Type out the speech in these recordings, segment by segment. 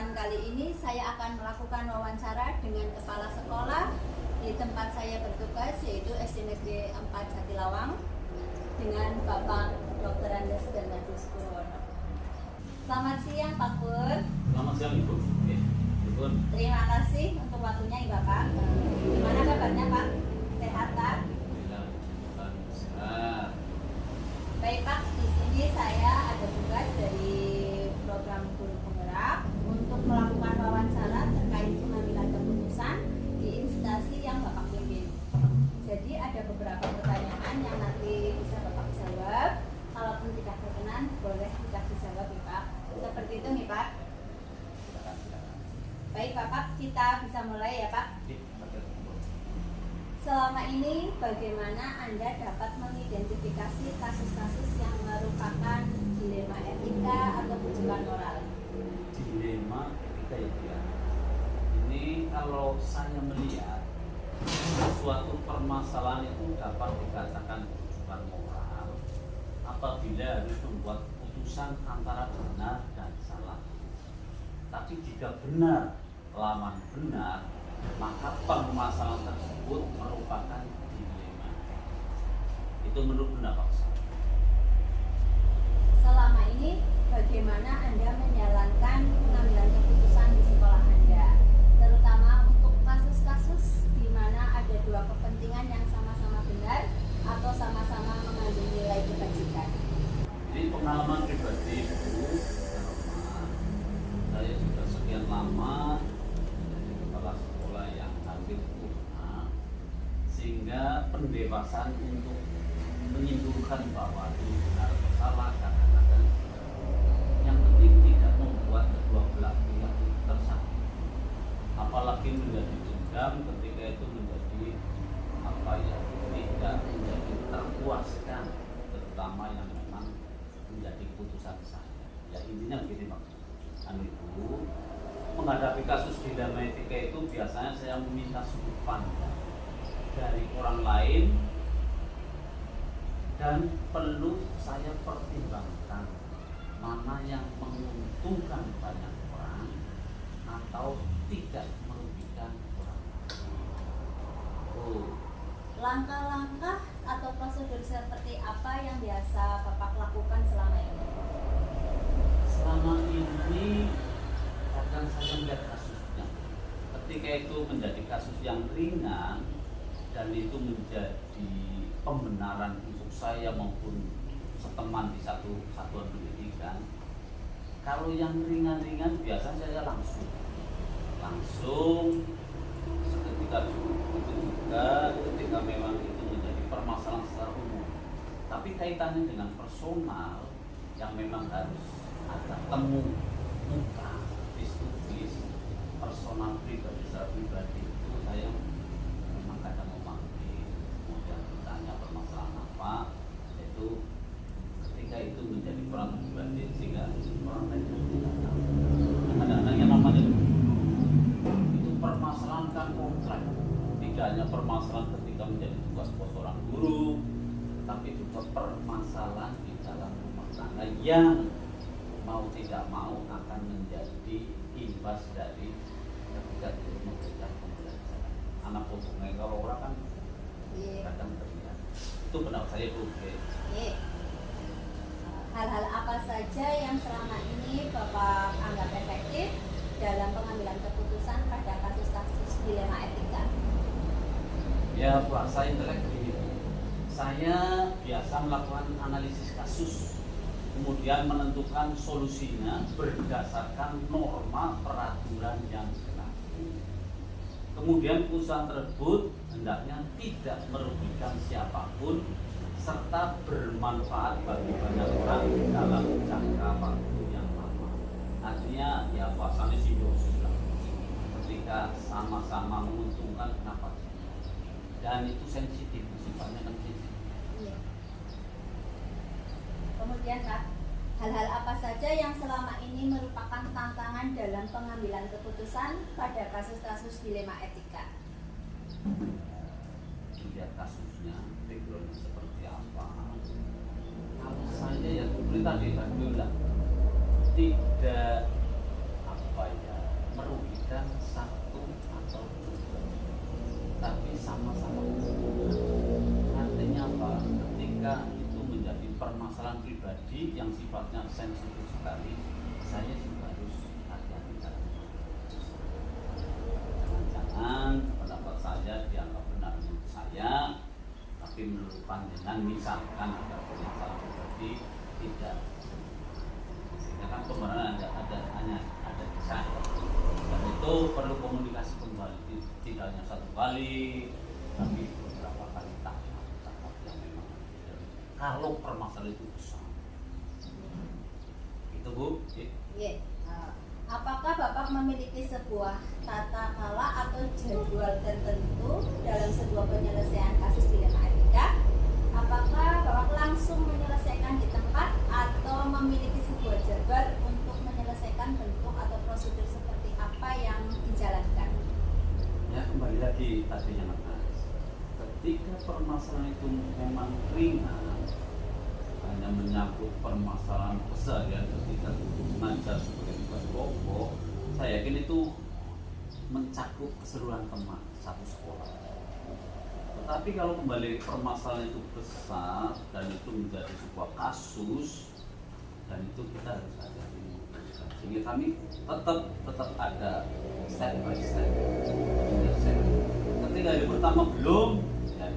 kesempatan kali ini saya akan melakukan wawancara dengan kepala sekolah di tempat saya bertugas, yaitu SD Negeri 4 Jatilawang, dengan Bapak Dr. Andes Bernardus Purwono. Selamat siang Pak Pur. Selamat siang Ibu. Ibu. Terima kasih untuk waktunya Bapak. Gimana kabarnya Pak? Sehat Pak? Sehat. Baik Pak, di sini saya ada tugas dari program Guru Penggerak untuk melakukan wawancara terkait pengambilan keputusan di instansi yang Bapak pimpin. Jadi ada beberapa pertanyaan yang nanti bisa Bapak jawab. Kalaupun tidak berkenan, boleh tidak dijawab ya Pak. Seperti itu nih Pak. Baik Bapak, kita bisa mulai ya Pak. Selama ini bagaimana Anda dapat mengidentifikasi kasus-kasus yang merupakan dilema etika atau bujukan moral? Dilema etika itu ya. Ini kalau saya melihat suatu permasalahan itu dapat dikatakan bujukan moral apabila harus membuat putusan antara benar dan salah. Tapi jika benar lawan benar, maka permasalahan tersebut merupakan dilema. Itu menurut pendapat saya. Selama ini bagaimana Anda menjalankan pengambilan keputusan di sekolah Anda, terutama untuk kasus-kasus di mana ada dua kepentingan yang sama-sama benar atau sama-sama mengandung nilai kebajikan? Ini pengalaman pribadi dulu, saya sudah sekian lama menjadi kepala sekolah yang hampir purna, sehingga pendewasaan untuk menyimpulkan bahwa itu benar atau salah kadang-kadang yang penting tidak membuat kedua belah pihak itu tersakiti, apalagi menjadi dendam ketika itu menjadi apa ya, tidak menjadi terpuaskan, terutama yang memang menjadi keputusan saya. Ya intinya begini Pak. Itu menghadapi kasus dilema etika itu biasanya saya meminta sudut pandang dari orang lain dan perlu saya pertimbangkan mana yang menguntungkan banyak orang atau tidak merugikan orang lain. Langkah-langkah atau prosedur seperti apa yang biasa Bapak lakukan selama ini? Selama ini kadang saya melihat kasusnya, ketika itu menjadi kasus yang ringan dan itu menjadi pembenaran untuk saya maupun seteman di satu satuan pendidikan. Kalau yang ringan-ringan biasa saya langsung seketika itu juga ketika memang itu menjadi permasalahan secara umum. Tapi kaitannya dengan personal yang memang harus ada temu muka, face-to-face, personal pribadi secara pribadi itu saya memang kadang memanggil, kemudian ditanya permasalahan apa, itu ketika itu menjadi peran pribadi sehingga orang lain tidak tahu. Kadang-kadang yang namanya itu permasalahan kan kompleks, tidak hanya permasalahan ketika menjadi tugas seorang guru, tapi juga permasalahan di dalam rumah tangga yang mau tidak mau akan menjadi imbas dari ketika dia memberikan pembelajaran. Anak hubungannya kalau orang kan kadang terlihat. Itu pendapat saya Bu. Hal-hal apa saja yang selama ini Bapak anggap efektif dalam pengambilan keputusan pada kasus-kasus dilema etika? Ya bahasa intelek begini. Saya biasa melakukan analisis kasus, kemudian menentukan solusinya berdasarkan norma peraturan yang berlaku. Kemudian keputusan tersebut hendaknya tidak merugikan siapapun serta bermanfaat bagi banyak orang dalam jangka waktu yang lama. Artinya ya bahasanya simbiosis lah. Ketika sama-sama menguntungkan, kenapa tidak? Dan itu sensitif, sifatnya kan sensitif. Kemudian Pak, hal-hal apa saja yang selama ini merupakan tantangan dalam pengambilan keputusan pada kasus-kasus dilema etika? Lihat kasusnya, backgroundnya seperti apa. Kalau saya ya seperti tadi bilang tidak apa ya, sensitif sekali, saya juga harus hati-hati dalam keputusan. Jangan pendapat saya dianggap benar menurut saya, tapi menurut pandangan misalkan ada permasalahan seperti tidak. Sehingga kan pembenaran hanya ada di saya. Dan itu perlu komunikasi kembali, tidak hanya satu kali, tapi beberapa kali tahap yang memang ada. Kalau permasalahan itu besar. Itu Bu. Iya. Apakah Bapak memiliki sebuah tata cara atau jadwal tertentu dalam sebuah penyelesaian kasus dilema etika? Apakah Bapak langsung menyelesaikan di tempat atau memiliki sebuah jadwal untuk menyelesaikan bentuk atau prosedur seperti apa yang dijalankan? Ya, kembali lagi tadinya Mas. Ketika permasalahan itu memang ringan, hanya menyangkut permasalahan keseharian ketika mengajar sebagai tugas pokok, saya yakin itu mencakup keseluruhan teman satu sekolah. Tetapi kalau kembali permasalahan itu besar dan itu menjadi sebuah kasus, dan itu kita harus hati-hati memutuskan. Sehingga kami tetap ada step by step. Ketika hari pertama belum, ya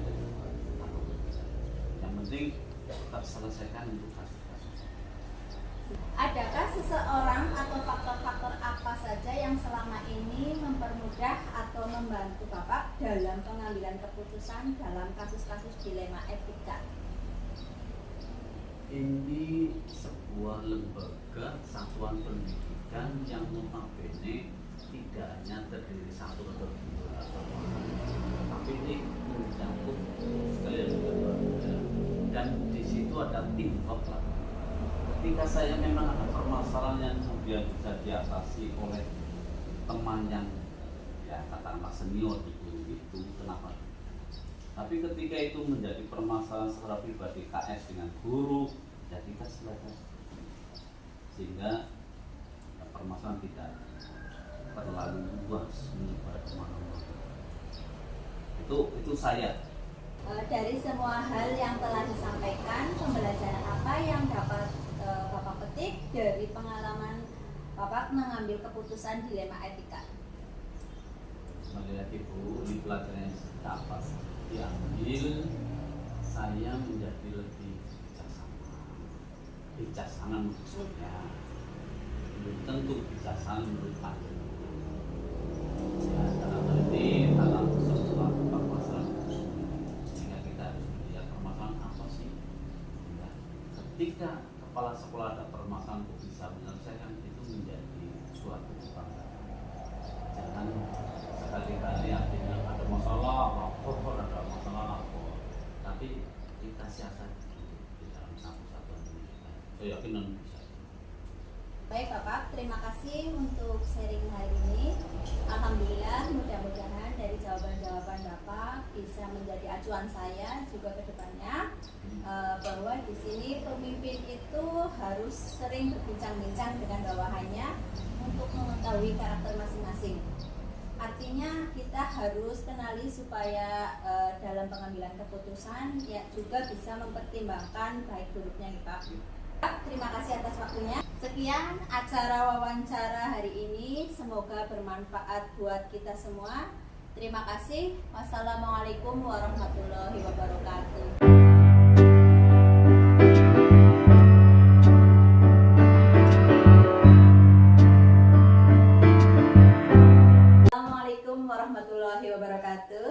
yang penting tetap selesaikan untuk kasus-kasus. Adakah seseorang atau faktor-faktor apa saja yang selama ini mempermudah atau membantu Bapak dalam pengambilan keputusan dalam kasus-kasus dilema etika? Ini sebuah lembaga satuan pendidikan yang notabene tidak hanya terdiri satu atau dua atau tapi ini mencakup sekalian lembaga, dan di situ ada teamwork lah. Ketika saya memang ada permasalahan yang kemudian bisa diatasi oleh teman yang ya katakanlah senior di guru itu, kenapa? Tapi ketika itu menjadi permasalahan secara pribadi KS dengan guru, ya kita selesai. Sehingga permasalahan tidak terlalu luas menyebar kemana-mana. Itu saya. Dari semua hal yang telah disampaikan, pembelajaran apa yang dapat Bapak petik dari pengalaman Bapak mengambil keputusan dilema etika? Kembali lagi Bu, ini pelajaran yang dapat diambil, saya menjadi lebih bijaksana menurut saya, belum tentu bijaksana menurut pandangan. Ya, dalam arti dalam sebuah permasalahan itu sehingga kita harus melihat permasalahan apa sih. Ya, ketika kepala sekolah ada permasalahan untuk bisa menyelesaikan itu menjadi suatu kebanggaan. Jangan sekali-kali artinya ada masalah lapor, ada masalah lapor, tapi kita siasati di dalam satu-satuan pendidikan. Saya yakin dan bisa. Baik Bapak, terima kasih untuk sharing hari ini. Alhamdulillah, mudah-mudahan dari jawaban-jawaban Bapak bisa menjadi acuan saya juga ke depannya, bahwa di sini pemimpin itu harus sering berbincang-bincang dengan bawahannya untuk mengetahui karakter masing-masing. Artinya kita harus kenali supaya dalam pengambilan keputusan ya juga bisa mempertimbangkan baik buruknya Pak. Terima kasih atas waktunya. Sekian acara wawancara hari ini, semoga bermanfaat buat kita semua. Terima kasih. Wassalamualaikum warahmatullahi wabarakatuh. Assalamualaikum warahmatullahi wabarakatuh.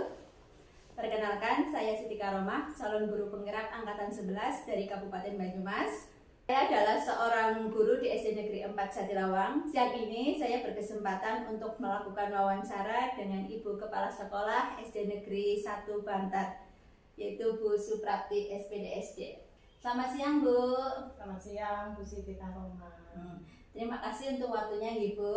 Perkenalkan, saya Siti Karomah, calon guru penggerak angkatan 11 dari Kabupaten Banyumas. Saya adalah seorang guru di SD Negeri 4 Jatilawang. Siang ini saya berkesempatan untuk melakukan wawancara dengan Ibu Kepala Sekolah SD Negeri 1 Bantat, yaitu Bu Suprapti SPDSD. Selamat siang Bu. Selamat siang Bu Siti Karomah. Terima kasih untuk waktunya Ibu.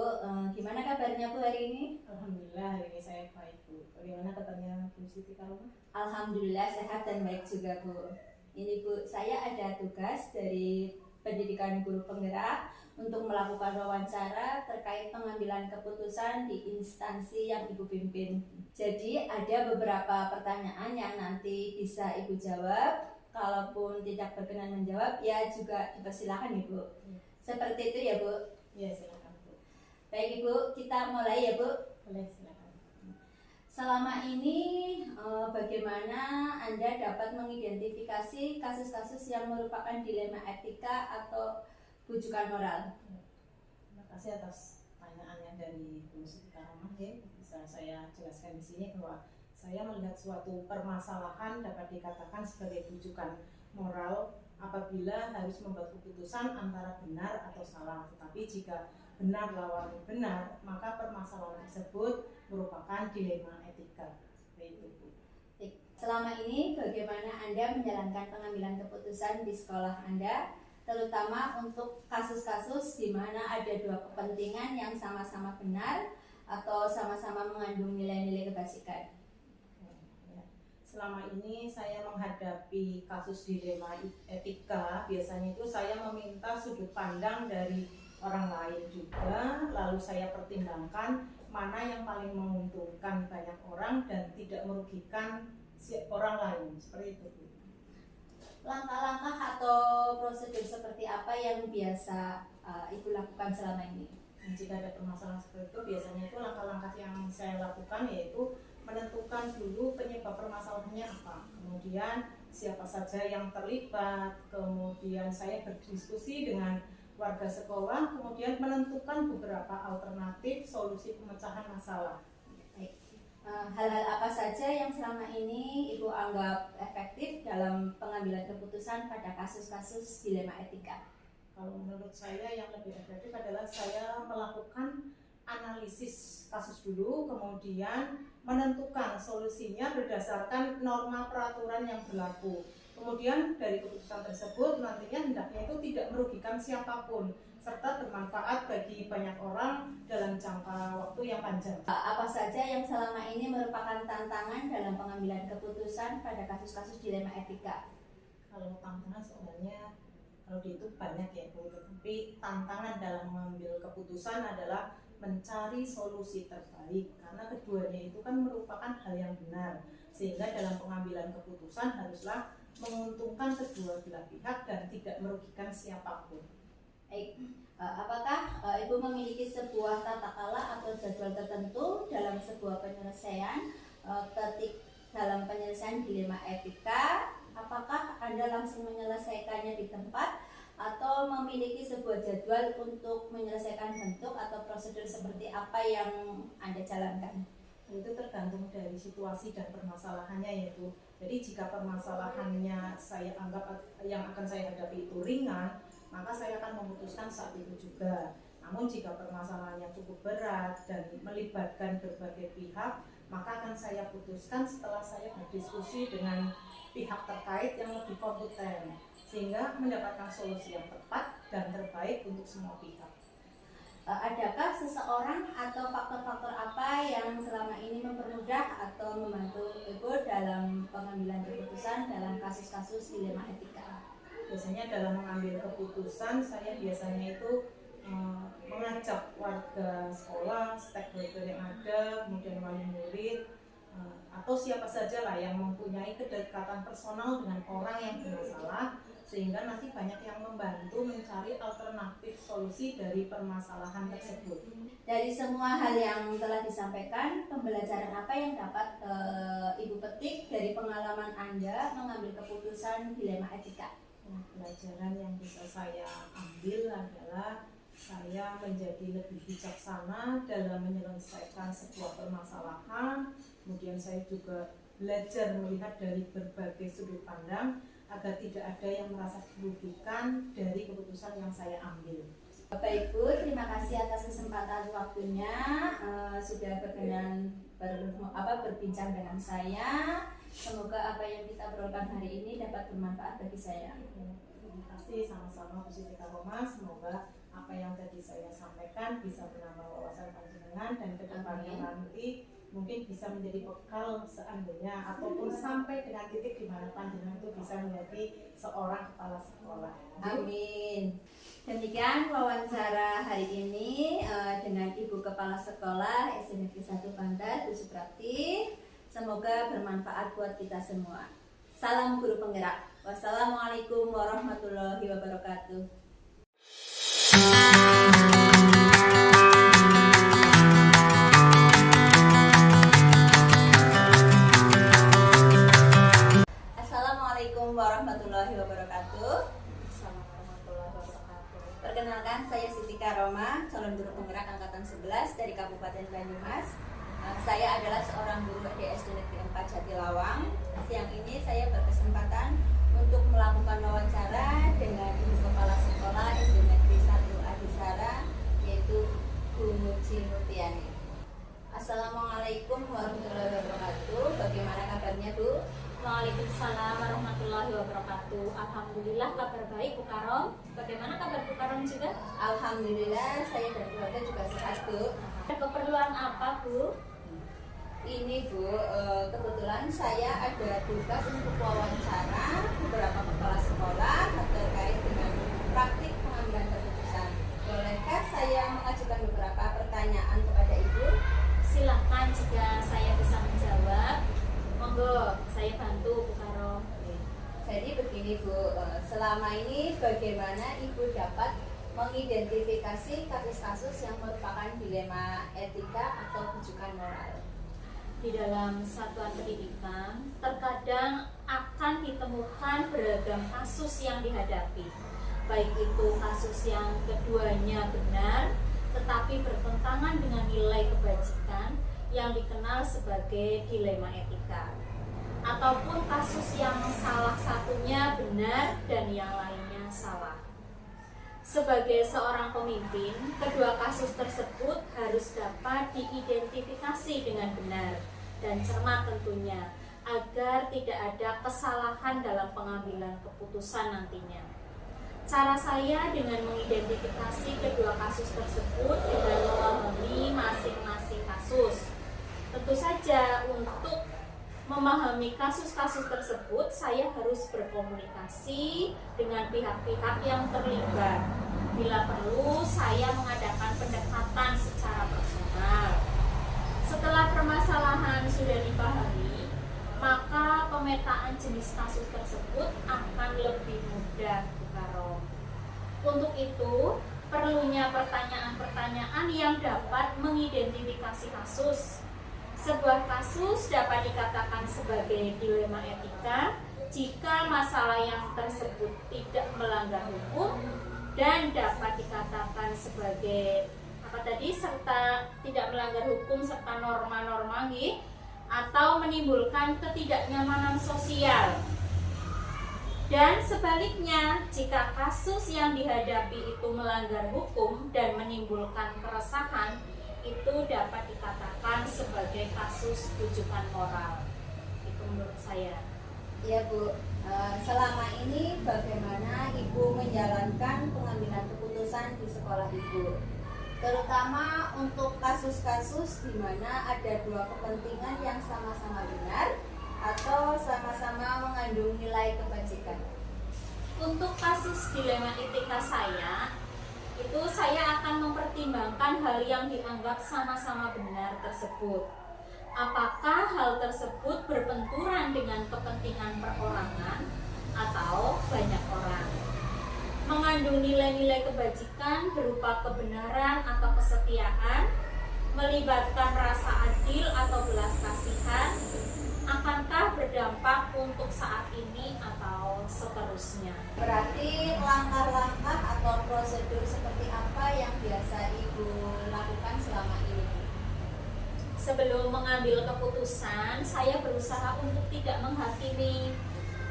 Gimana kabarnya Bu hari ini? Alhamdulillah hari ini saya baik Bu. Bagaimana kabarnya Bu Siti Karomah? Alhamdulillah sehat dan baik juga Bu. Ini Bu, saya ada tugas dari Pendidikan Guru Penggerak untuk melakukan wawancara terkait pengambilan keputusan di instansi yang Ibu pimpin. Jadi ada beberapa pertanyaan yang nanti bisa Ibu jawab. kalaupun tidak berkenan menjawab ya juga dipersilakan Ibu. Seperti itu ya Bu. Ya, silakan Bu. Baik Ibu, kita mulai ya Bu. Boleh, silakan. Selama ini bagaimana Anda dapat mengidentifikasi kasus-kasus yang merupakan dilema etika atau bujukan moral? Terima kasih atas pertanyaannya dari Bu Siti Karomah. Ya, bisa saya jelaskan di sini bahwa saya melihat suatu permasalahan dapat dikatakan sebagai bujukan moral apabila harus membuat keputusan antara benar atau salah. Tetapi jika benar lawan benar, maka permasalahan tersebut merupakan dilema etika. Seperti itu, Bu. Selama ini bagaimana Anda menjalankan pengambilan keputusan di sekolah Anda, terutama untuk kasus-kasus di mana ada dua kepentingan yang sama-sama benar atau sama-sama mengandung nilai-nilai kebajikan? Selama ini saya menghadapi kasus dilema etika, biasanya itu saya meminta sudut pandang dari orang lain juga, lalu saya pertimbangkan mana yang paling menguntungkan banyak orang dan tidak merugikan orang lain, seperti itu. Langkah-langkah atau prosedur seperti apa yang biasa Ibu lakukan selama ini? Jika ada permasalahan seperti itu, biasanya itu langkah-langkah yang saya lakukan yaitu menentukan dulu penyebab permasalahannya apa, kemudian siapa saja yang terlibat, kemudian saya berdiskusi dengan warga sekolah, kemudian menentukan beberapa alternatif solusi pemecahan masalah. Hal-hal apa saja yang selama ini Ibu anggap efektif dalam pengambilan keputusan pada kasus-kasus dilema etika? Kalau menurut saya yang lebih efektif adalah saya melakukan analisis kasus dulu, kemudian menentukan solusinya berdasarkan norma peraturan yang berlaku. Kemudian dari keputusan tersebut nantinya hendaknya itu tidak merugikan siapapun, serta bermanfaat bagi banyak orang dalam jangka waktu yang panjang. Apa saja yang selama ini merupakan tantangan dalam pengambilan keputusan pada kasus-kasus dilema etika? Kalau tantangan soalnya kalau itu banyak ya Bu, tetapi tantangan dalam mengambil keputusan adalah mencari solusi terbaik, karena keduanya itu kan merupakan hal yang benar, sehingga dalam pengambilan keputusan haruslah menguntungkan kedua belah pihak dan tidak merugikan siapapun. Apakah Ibu memiliki sebuah tata kelola atau jadwal tertentu dalam sebuah penyelesaian dalam penyelesaian dilema etika? Apakah Anda langsung menyelesaikannya di tempat atau memiliki sebuah jadwal untuk menyelesaikan bentuk atau prosedur seperti apa yang Anda jalankan? Itu tergantung dari situasi dan permasalahannya ya Bu. Jadi jika permasalahannya saya anggap yang akan saya hadapi itu ringan, maka saya akan memutuskan saat itu juga. Namun jika permasalahannya cukup berat dan melibatkan berbagai pihak, maka akan saya putuskan setelah saya berdiskusi dengan pihak terkait yang lebih kompeten, sehingga mendapatkan solusi yang tepat dan terbaik untuk semua pihak. Adakah seseorang atau faktor-faktor apa yang selama ini mempermudah atau membantu Ibu dalam pengambilan keputusan dalam kasus-kasus dilema etika? Biasanya dalam mengambil keputusan, saya biasanya itu mengajak warga sekolah, stakeholder yang ada, kemudian wali murid, atau siapa saja lah yang mempunyai kedekatan personal dengan orang yang bermasalah, sehingga nanti banyak yang membantu mencari alternatif solusi dari permasalahan tersebut. Dari semua hal yang telah disampaikan, pembelajaran apa yang dapat Ibu petik dari pengalaman Anda mengambil keputusan dilema etika? Pelajaran yang bisa saya ambil adalah saya menjadi lebih bijaksana dalam menyelesaikan sebuah permasalahan. Kemudian saya juga belajar melihat dari berbagai sudut pandang agar tidak ada yang merasa dirugikan dari keputusan yang saya ambil. Bapak Ibu, terima kasih atas kesempatan waktunya sudah berkenan berbincang dengan saya. Semoga apa yang kita obrolkan hari ini dapat bermanfaat bagi saya. Terima kasih, sama-sama Bu Siti Karomah. Semoga apa yang tadi saya sampaikan bisa menambah wawasan panjenengan dan kedepannya nanti mungkin bisa menjadi bekal seandainya ataupun sampai dengan titik di mana panjenengan itu bisa menjadi seorang kepala sekolah. Amin. Demikian wawancara hari ini dengan Ibu Kepala Sekolah SMK 1 Bantar, Bu Suprati. Semoga bermanfaat buat kita semua. Salam guru penggerak. Wassalamualaikum warahmatullahi wabarakatuh. Assalamualaikum warahmatullahi wabarakatuh. Perkenalkan, saya Siti Karoma, calon guru penggerak angkatan 11 dari Kabupaten Banyumas. Saya adalah seorang guru di SD Negeri 4 Jatilawang. Siang ini saya berkesempatan untuk melakukan wawancara dengan Ibu Kepala Sekolah SD Negeri 1 Adisara, yaitu Bu Muji Nurtiani. Assalamualaikum warahmatullahi wabarakatuh. Bagaimana kabarnya, Bu? Waalaikumsalam warahmatullahi wabarakatuh. Alhamdulillah kabar baik Bu Karom. Bagaimana kabar Bu Karom juga? Alhamdulillah saya dan keluarga juga sehat, Bu. Ada keperluan apa Bu? Ini Bu, kebetulan saya ada tugas untuk wawancara beberapa kepala sekolah terkait dengan praktik pengambilan keputusan. Bolehkah saya mengajukan beberapa pertanyaan kepada Ibu? Silakan, jika saya bisa menjawab. Monggo, saya bantu Bu Karom. Jadi begini Bu, selama ini bagaimana Ibu dapat mengidentifikasi kasus-kasus yang merupakan dilema etika atau rujukan moral? Di dalam satuan pendidikan, terkadang akan ditemukan beragam kasus yang dihadapi. Baik itu kasus yang keduanya benar, tetapi bertentangan dengan nilai kebajikan yang dikenal sebagai dilema etika. Ataupun kasus yang salah satunya benar dan yang lainnya salah. Sebagai seorang pemimpin, kedua kasus tersebut harus dapat diidentifikasi dengan benar dan cermat tentunya, agar tidak ada kesalahan dalam pengambilan keputusan nantinya. Cara saya dengan mengidentifikasi kedua kasus tersebut dengan memahami masing-masing kasus. Tentu saja untuk memahami kasus-kasus tersebut, saya harus berkomunikasi dengan pihak-pihak yang terlibat. Bila perlu, saya mengadakan pendekatan secara personal. Setelah permasalahan sudah dipahami, maka pemetaan jenis kasus tersebut akan lebih mudah, Bu Karom. Untuk itu, perlunya pertanyaan-pertanyaan yang dapat mengidentifikasi kasus. Sebuah kasus dapat dikatakan sebagai dilema etika jika masalah yang tersebut tidak melanggar hukum dan dapat dikatakan sebagai serta tidak melanggar hukum serta norma-norma atau menimbulkan ketidaknyamanan sosial. Dan sebaliknya, jika kasus yang dihadapi itu melanggar hukum dan menimbulkan keresahan, itu dapat dikatakan sebagai kasus rujukan moral. Itu menurut saya. Ya Bu, selama ini bagaimana Ibu menjalankan pengambilan keputusan di sekolah Ibu? Terutama untuk kasus-kasus di mana ada dua kepentingan yang sama-sama benar atau sama-sama mengandung nilai kebajikan. Untuk kasus dilema etika saya akan mempertimbangkan hal yang dianggap sama-sama benar tersebut. Apakah hal tersebut berbenturan dengan kepentingan perorangan atau banyak orang? Mengandung nilai-nilai kebajikan berupa kebenaran atau kesetiaan, melibatkan rasa adil atau belas kasihan, akankah berdampak untuk saat ini atau seterusnya? Berarti langkah-langkah atau prosedur seperti apa yang biasa Ibu lakukan selama ini? Sebelum mengambil keputusan, saya berusaha untuk tidak menghakimi.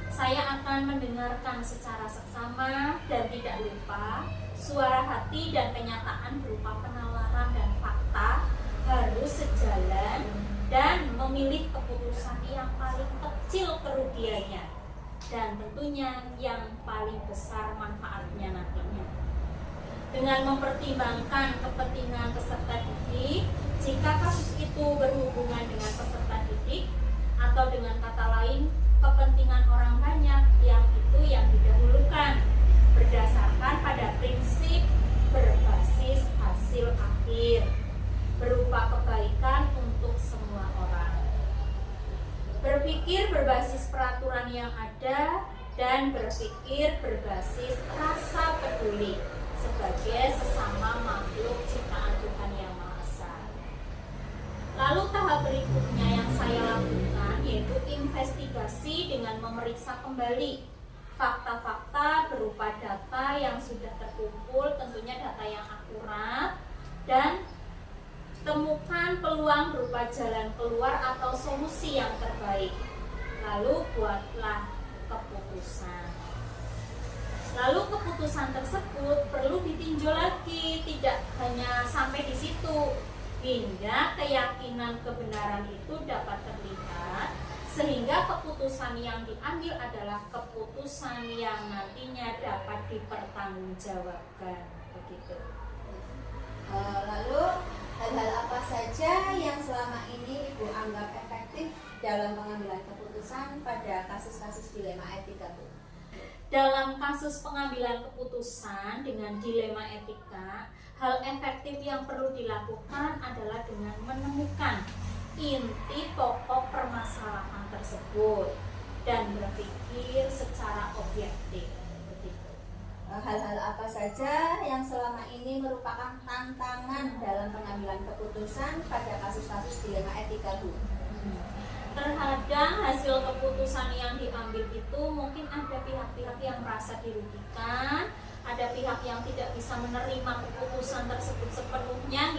Saya akan mendengarkan secara seksama dan tidak lupa suara hati dan kenyataan berupa penawaran dan fakta harus sejalan dan memilih keputusan yang paling kecil kerugiannya dan tentunya yang paling besar manfaatnya nantinya. Dengan mempertimbangkan kepentingan peserta didik, jika kasus itu berhubungan dengan peserta didik atau dengan kata lain kepentingan orang banyak, yang itu yang didahulukan berdasarkan pada prinsip berbasis hasil akhir berupa kebaikan untuk semua orang. berpikir berbasis peraturan yang ada, dan berpikir berbasis rasa peduli sebagai sesama makhluk ciptaan Tuhan Yang Maha Esa. Lalu tahap berikutnya yang saya lakukan yaitu investigasi dengan memeriksa kembali fakta-fakta berupa data yang sudah terkumpul, tentunya data yang akurat, dan temukan peluang berupa jalan keluar atau solusi yang terbaik. Lalu buatlah keputusan. Lalu keputusan tersebut perlu ditinjau lagi, tidak hanya sampai di situ, hingga keyakinan kebenaran itu dapat terlihat, sehingga keputusan yang diambil adalah keputusan yang nantinya dapat dipertanggungjawabkan. Begitu. Lalu hal-hal apa saja yang selama ini Ibu anggap efektif dalam pengambilan keputusan pada kasus-kasus dilema etika, Bu? Dalam kasus pengambilan keputusan dengan dilema etika, hal efektif yang perlu dilakukan adalah dengan menemukan inti pokok permasalahan tersebut dan berpikir secara objektif. Begitu. Hal-hal apa saja yang selama ini merupakan tantangan dalam pengambilan keputusan pada kasus-kasus dilema etika, Bu? Terhadap hasil keputusan yang diambil itu mungkin ada pihak-pihak yang merasa dirugikan, ada pihak yang tidak bisa menerima keputusan tersebut sepenuhnya.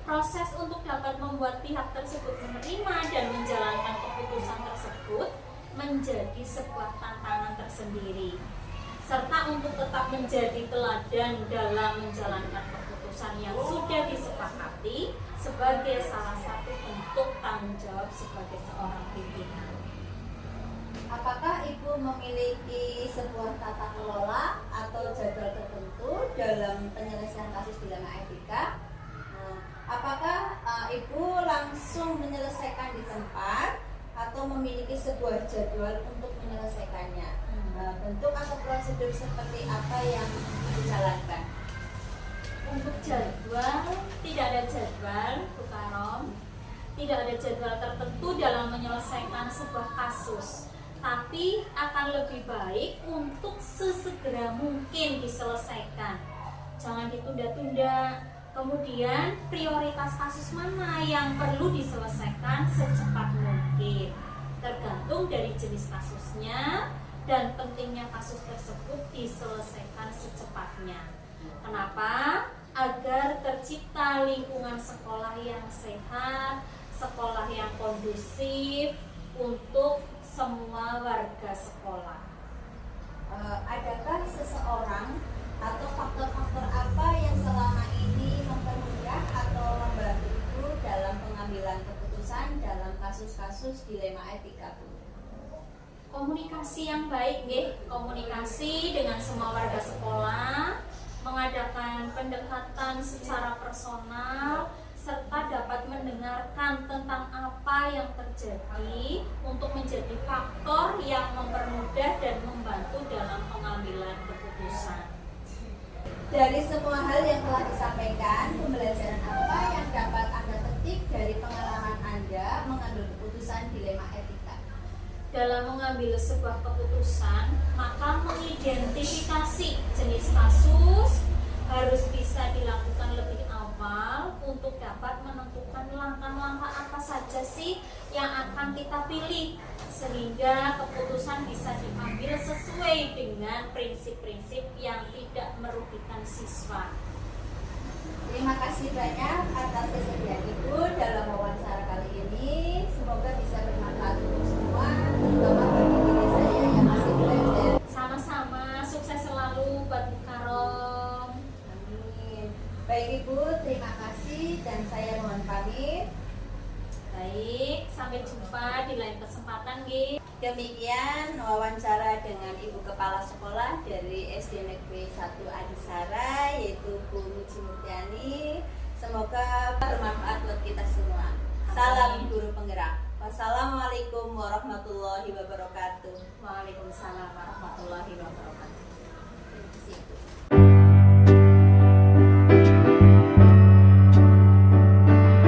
Proses untuk dapat membuat pihak tersebut menerima dan menjalankan keputusan tersebut menjadi sebuah tantangan tersendiri, serta untuk tetap menjadi teladan dalam menjalankan keputusan yang sudah disepakati sebagai salah satu bentuk tanggung jawab sebagai seorang pimpinan. Apakah Ibu memiliki sebuah tata kelola atau jadwal tertentu dalam penyelesaian kasus dilema etika? Apakah Ibu langsung menyelesaikan di tempat atau memiliki sebuah jadwal untuk menyelesaikannya? Bentuk atau prosedur seperti apa yang dijalankan? Untuk jadwal, tidak ada jadwal, Bu Karom. Tidak ada jadwal tertentu dalam menyelesaikan sebuah kasus, tapi akan lebih baik untuk sesegera mungkin diselesaikan. Jangan ditunda-tunda. Kemudian prioritas kasus mana yang perlu diselesaikan secepat mungkin, tergantung dari jenis kasusnya dan pentingnya kasus tersebut diselesaikan secepatnya. Kenapa? Agar tercipta lingkungan sekolah yang sehat, sekolah yang kondusif untuk semua warga sekolah. Adakah seseorang atau faktor-faktor apa yang selama ini mempermudah atau membantu dalam pengambilan keputusan dalam kasus-kasus dilema etika, Bu? Komunikasi yang baik, komunikasi dengan semua warga sekolah, mengadakan pendekatan secara personal, serta dapat mendengarkan tentang apa yang terjadi untuk menjadi faktor yang mempermudah dan membantu dalam pengambilan keputusan. Dari semua hal yang telah disampaikan, pembelajaran apa yang dapat Anda petik dari pengalaman Anda mengambil keputusan dilema etika? Dalam mengambil sebuah keputusan, maka mengidentifikasi jenis kasus harus bisa dilakukan lebih awal untuk dapat menentukan langkah-langkah apa saja sih yang akan kita pilih, sehingga keputusan bisa diambil sesuai dengan prinsip-prinsip yang tidak merugikan siswa. Terima kasih banyak atas kesediaan Ibu dalam wawancara kali ini. Semoga bisa bermanfaat untuk semua, terutama bagi diri saya yang masih belajar. Sama-sama, sukses selalu buat Bu Karom. Amin. Baik Ibu, terima kasih dan saya mohon pamit. Baik, sampai jumpa di lain kesempatan, Gi. Demikian wawancara dengan Ibu Kepala Sekolah dari SD Negeri 1 Adisara, yaitu Bu Muji Murtiani. Semoga bermanfaat buat kita semua. Salam guru penggerak. Wassalamualaikum warahmatullahi wabarakatuh.